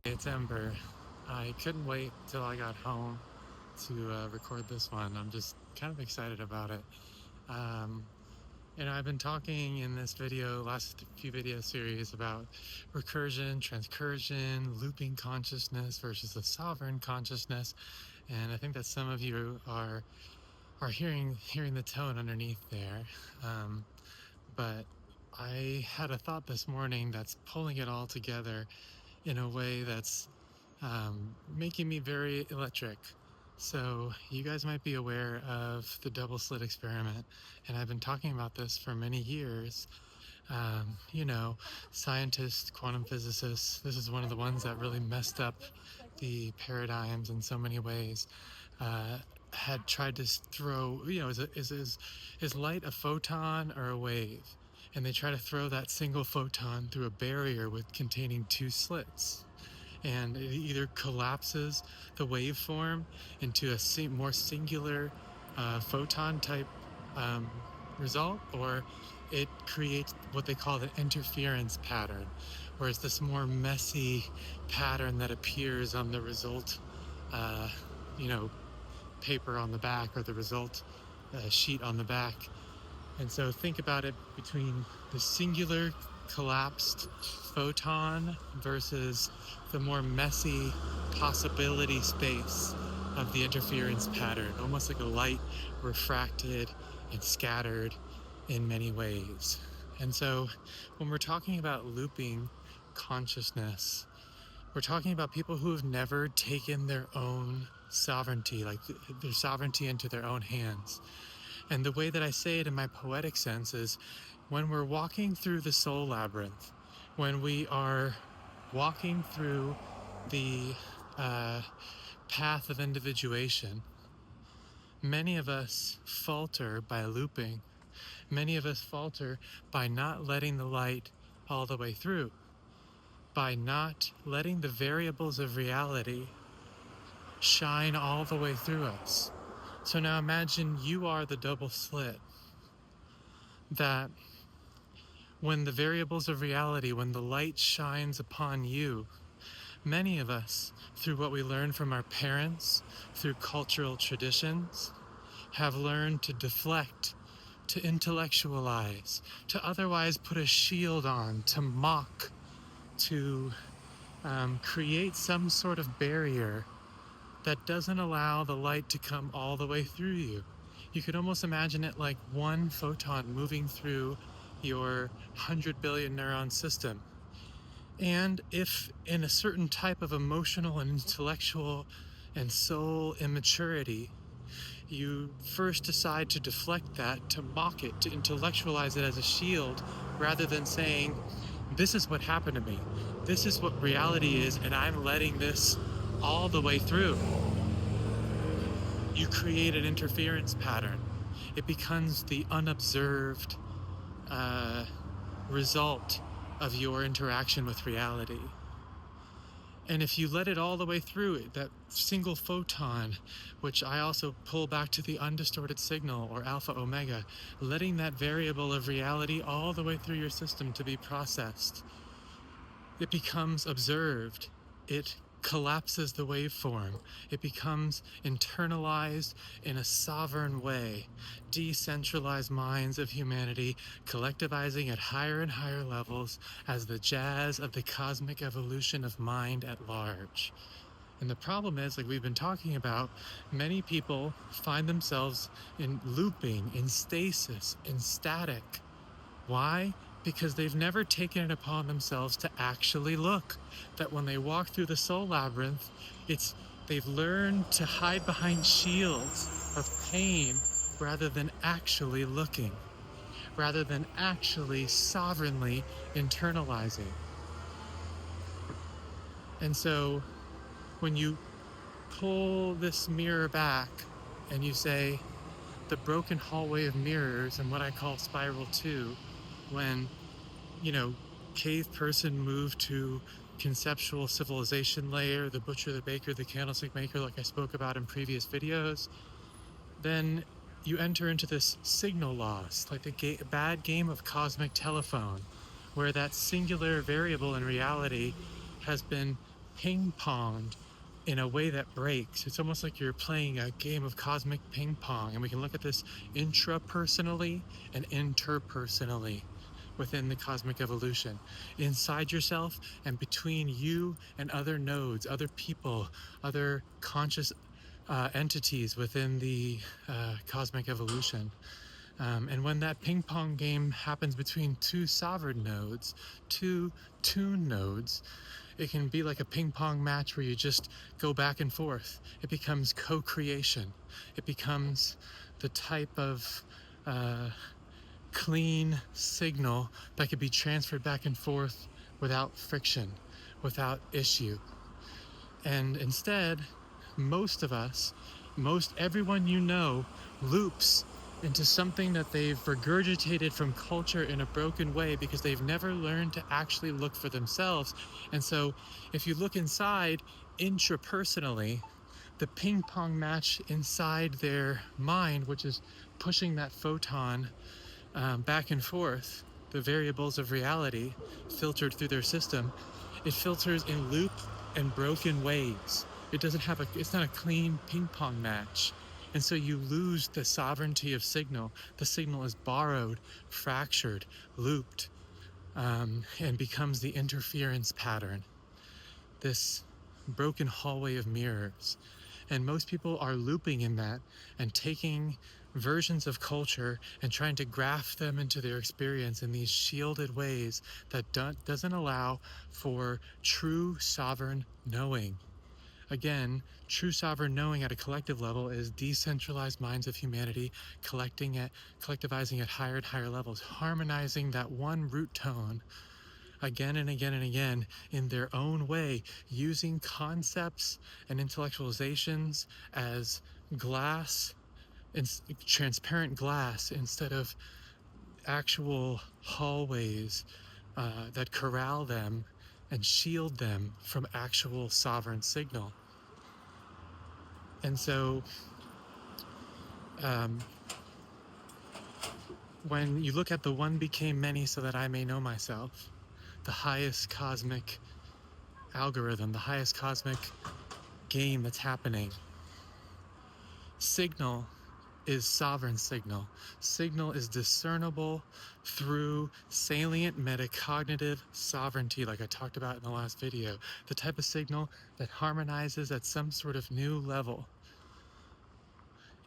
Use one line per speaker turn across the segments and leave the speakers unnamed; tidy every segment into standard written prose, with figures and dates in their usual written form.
It's Ember. I couldn't wait till I got home to record this one. I'm just kind of excited about it. Um, I've been talking in this last few video series about recursion, transcursion, looping consciousness versus the sovereign consciousness, and I think that some of you are hearing the tone underneath there. But I had a thought this morning that's pulling it all together in a way that's making me very electric. So you guys might be aware of the double-slit experiment, and I've been talking about this for many years. You know, scientists, quantum physicists, this is one of the ones that really messed up the paradigms in so many ways. Had tried to throw, is light a photon or a wave? And they try to throw that single photon through a barrier containing two slits, and it either collapses the waveform into a more singular photon type result, or it creates what they call the interference pattern, where it's this more messy pattern that appears on the result paper on the back, or the result sheet on the back. And so think about it between the singular collapsed photon versus the more messy possibility space of the interference pattern, almost like a light refracted and scattered in many ways. And so when we're talking about looping consciousness, we're talking about people who have never taken their own sovereignty, like their sovereignty into their own hands. And the way that I say it in my poetic sense is when we're walking through the soul labyrinth, when we are walking through the path of individuation, many of us falter by looping. Many of us falter by not letting the light all the way through, by not letting the variables of reality shine all the way through us. So now imagine you are the double slit, that when the variables of reality, when the light shines upon you, many of us, through what we learned from our parents, through cultural traditions, have learned to deflect, to intellectualize, to otherwise put a shield on, to mock, to create some sort of barrier that doesn't allow the light to come all the way through you. You could almost imagine it like one photon moving through your 100 billion neuron system. And if in a certain type of emotional and intellectual and soul immaturity, you first decide to deflect that, to mock it, to intellectualize it as a shield, rather than saying, this is what happened to me, this is what reality is, and I'm letting this all the way through, you create an interference pattern. It becomes the unobserved result of your interaction with reality. And if you let it all the way through it, that single photon, which I also pull back to the undistorted signal, or alpha omega, letting that variable of reality all the way through your system to be processed, it becomes observed. It collapses the waveform. It becomes internalized in a sovereign way. Decentralized minds of humanity collectivizing at higher and higher levels as the jazz of the cosmic evolution of mind at large. And the problem is, like we've been talking about, many people find themselves in looping, in stasis, in static. Why? Because they've never taken it upon themselves to actually look. That when they walk through the soul labyrinth, they've learned to hide behind shields of pain rather than actually looking, rather than actually sovereignly internalizing. And so when you pull this mirror back and you say, the broken hallway of mirrors, and what I call spiral 2, when, cave person moved to conceptual civilization layer, the butcher, the baker, the candlestick maker, like I spoke about in previous videos, then you enter into this signal loss, like the bad game of cosmic telephone, where that singular variable in reality has been ping-ponged in a way that breaks. It's almost like you're playing a game of cosmic ping pong, and we can look at this intrapersonally and interpersonally within the cosmic evolution, inside yourself and between you and other nodes, other people, other conscious entities within the cosmic evolution. And when that ping pong game happens between two sovereign nodes, two tune nodes, it can be like a ping pong match where you just go back and forth. It becomes co-creation. It becomes the type of clean signal that could be transferred back and forth without friction, without issue. And instead, most of us, everyone you know, loops into something that they've regurgitated from culture in a broken way because they've never learned to actually look for themselves. And so if you look inside intrapersonally, the ping pong match inside their mind, which is pushing that photon back and forth, the variables of reality filtered through their system, it filters in loop and broken ways. It's not a clean ping pong match. And so you lose the sovereignty of signal. The signal is borrowed, fractured, looped, and becomes the interference pattern, this broken hallway of mirrors. And most people are looping in that and taking versions of culture and trying to graft them into their experience in these shielded ways that doesn't allow for true sovereign knowing. Again, true sovereign knowing at a collective level is decentralized minds of humanity collectivizing at higher and higher levels, harmonizing that one root tone again and again and again in their own way, using concepts and intellectualizations as glass, transparent glass, instead of actual hallways that corral them and shield them from actual sovereign signal. And so when you look at the one became many so that I may know myself, the highest cosmic algorithm, the highest cosmic game that's happening, signal is sovereign signal. Signal is discernible through salient metacognitive sovereignty, like I talked about in the last video. The type of signal that harmonizes at some sort of new level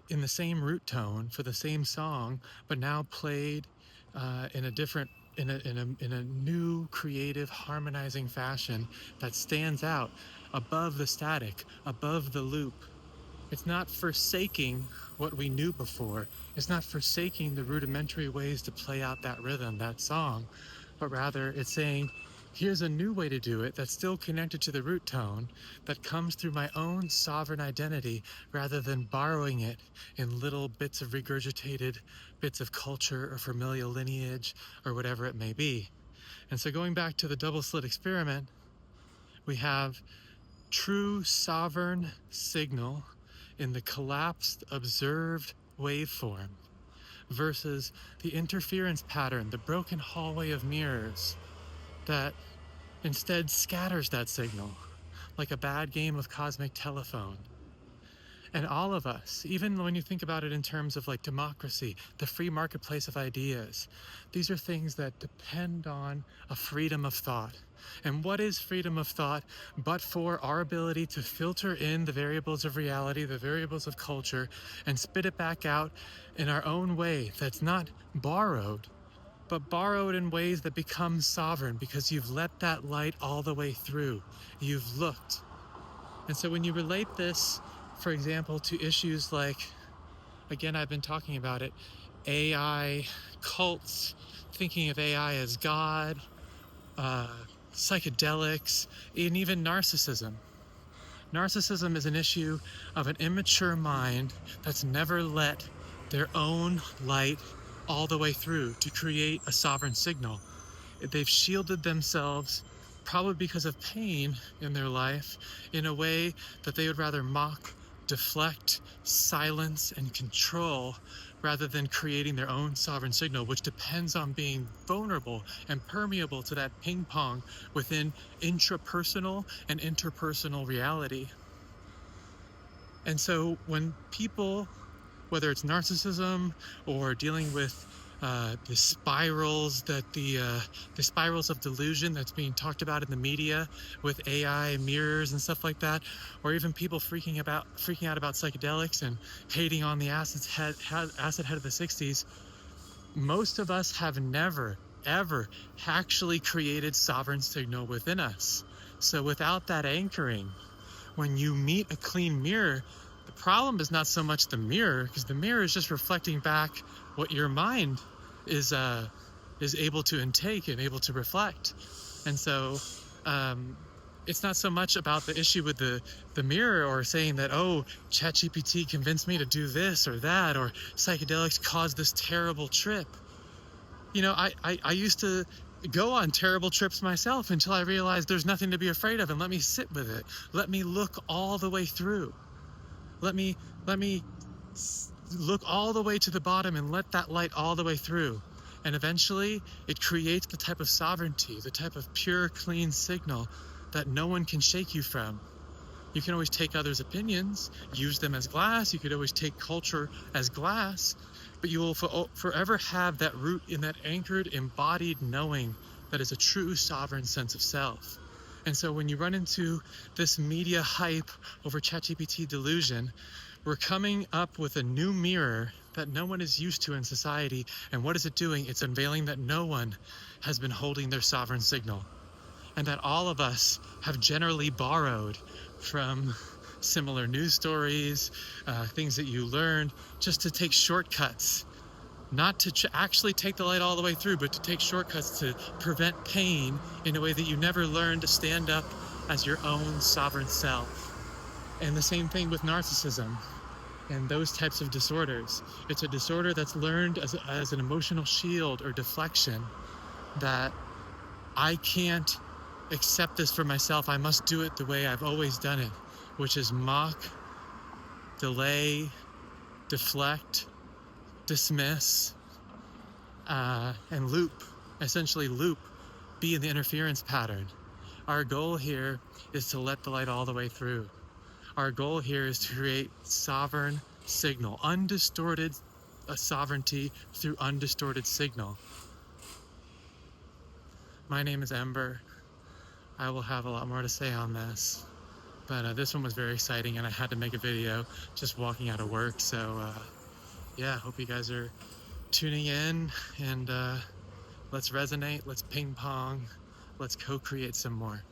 in the same root tone for the same song, but now played in a new creative harmonizing fashion that stands out above the static, above the loop. It's not forsaking what we knew before. It's not forsaking the rudimentary ways to play out that rhythm, that song, but rather it's saying, here's a new way to do it that's still connected to the root tone, that comes through my own sovereign identity, rather than borrowing it in little bits of regurgitated bits of culture or familial lineage or whatever it may be. And so going back to the double-slit experiment, we have true sovereign signal in the collapsed observed waveform versus the interference pattern, the broken hallway of mirrors that instead scatters that signal like a bad game of cosmic telephone. And all of us, even when you think about it in terms of like democracy, the free marketplace of ideas, these are things that depend on a freedom of thought. And what is freedom of thought but for our ability to filter in the variables of reality, the variables of culture, and spit it back out in our own way that's not borrowed, but borrowed in ways that become sovereign because you've let that light all the way through. You've looked. And so when you relate this, for example, to issues like, again, I've been talking about it, AI cults, thinking of AI as God, psychedelics, and even narcissism. Narcissism is an issue of an immature mind that's never let their own light all the way through to create a sovereign signal. They've shielded themselves, probably because of pain in their life, in a way that they would rather mock deflect, silence, and control, rather than creating their own sovereign signal, which depends on being vulnerable and permeable to that ping pong within intrapersonal and interpersonal reality. And so when people, whether it's narcissism or dealing with the spirals of delusion that's being talked about in the media with AI mirrors and stuff like that, or even people freaking out about psychedelics and hating on the acid head of the 60s, most of us have never, ever actually created sovereign signal within us. So without that anchoring, when you meet a clean mirror, the problem is not so much the mirror, because the mirror is just reflecting back what your mind is able to intake and able to reflect. And so it's not so much about the issue with the mirror, or saying that, oh, ChatGPT convinced me to do this or that, or psychedelics caused this terrible trip. You know, I used to go on terrible trips myself until I realized there's nothing to be afraid of, and let me sit with it. Let me look all the way through. Let me look all the way to the bottom and let that light all the way through. And eventually it creates the type of sovereignty, the type of pure, clean signal that no one can shake you from. You can always take others' opinions, use them as glass. You could always take culture as glass, but you will forever have that root in that anchored, embodied knowing that is a true sovereign sense of self. And so when you run into this media hype over ChatGPT delusion, we're coming up with a new mirror that no one is used to in society. And what is it doing? It's unveiling that no one has been holding their sovereign signal, and that all of us have generally borrowed from similar news stories, things that you learned, just to take shortcuts. Not to actually take the light all the way through, but to take shortcuts to prevent pain in a way that you never learned to stand up as your own sovereign self. And the same thing with narcissism and those types of disorders. It's a disorder that's learned as an emotional shield or deflection, that I can't accept this for myself. I must do it the way I've always done it, which is mock, delay, deflect, dismiss, and loop, essentially loop, be in the interference pattern. Our goal here is to let the light all the way through. Our goal here is to create sovereign signal, undistorted sovereignty through undistorted signal. My name is Ember. I will have a lot more to say on this, but this one was very exciting, and I had to make a video just walking out of work. So yeah, hope you guys are tuning in, and let's resonate, let's ping pong, let's co-create some more.